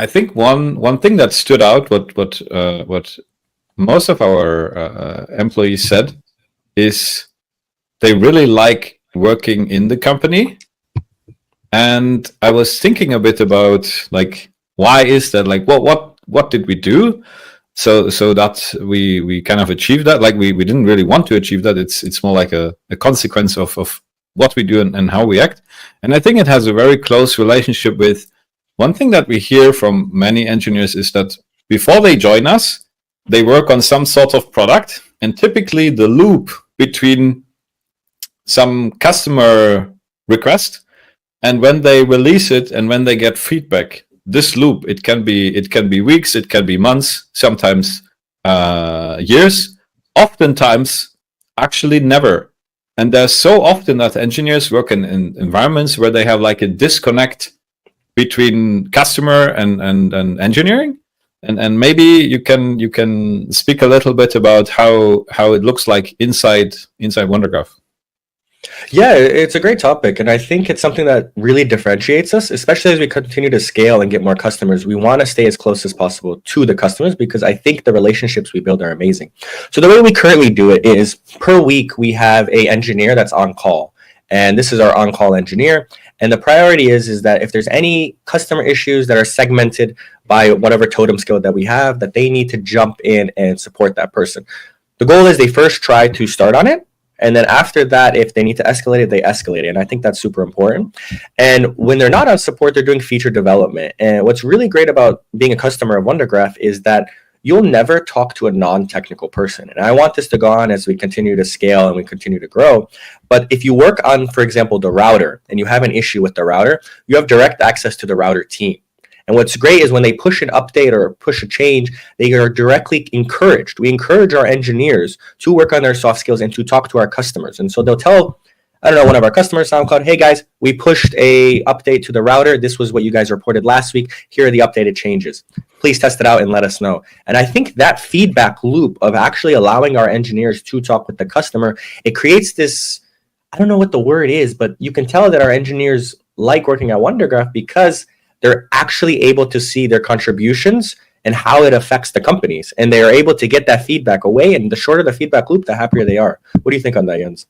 I think one thing that stood out, what most of our employees said, is they really like working in the company. And I was thinking a bit about like, why is that? Like, what did we do so that we kind of achieved that? Like, we didn't really want to achieve that. It's more like a consequence of what we do and how we act. And I think it has a very close relationship with one thing that we hear from many engineers is that before they join us, they work on some sort of product, and typically the loop between some customer request and when they release it and when they get feedback, this loop, it can be weeks, it can be months, sometimes years, oftentimes actually never. And there's so often that engineers work in environments where they have like a disconnect between customer and engineering. And maybe you can speak a little bit about how it looks like inside WunderGraph. Yeah, it's a great topic, and I think it's something that really differentiates us, especially as we continue to scale and get more customers. We want to stay as close as possible to the customers because I think the relationships we build are amazing. So the way we currently do it is per week we have a engineer that's on call, and this is our on-call engineer. And the priority is that if there's any customer issues that are segmented by whatever totem scale that we have, that they need to jump in and support that person. The goal is they first try to start on it. And then after that, if they need to escalate it, they escalate it. And I think that's super important. And when they're not on support, they're doing feature development. And what's really great about being a customer of WunderGraph is that you'll never talk to a non-technical person. And I want this to go on as we continue to scale and we continue to grow. But if you work on, for example, the router and you have an issue with the router, you have direct access to the router team. And what's great is when they push an update or push a change, they are directly encouraged. We encourage our engineers to work on their soft skills and to talk to our customers. And so they'll tell, I don't know, one of our customers, SoundCloud, hey guys, we pushed a update to the router. This was what you guys reported last week. Here are the updated changes. Please test it out and let us know. And I think that feedback loop of actually allowing our engineers to talk with the customer, it creates this, I don't know what the word is, but you can tell that our engineers like working at WunderGraph because they're actually able to see their contributions and how it affects the companies. And they are able to get that feedback away. And the shorter the feedback loop, the happier they are. What do you think on that, Jens?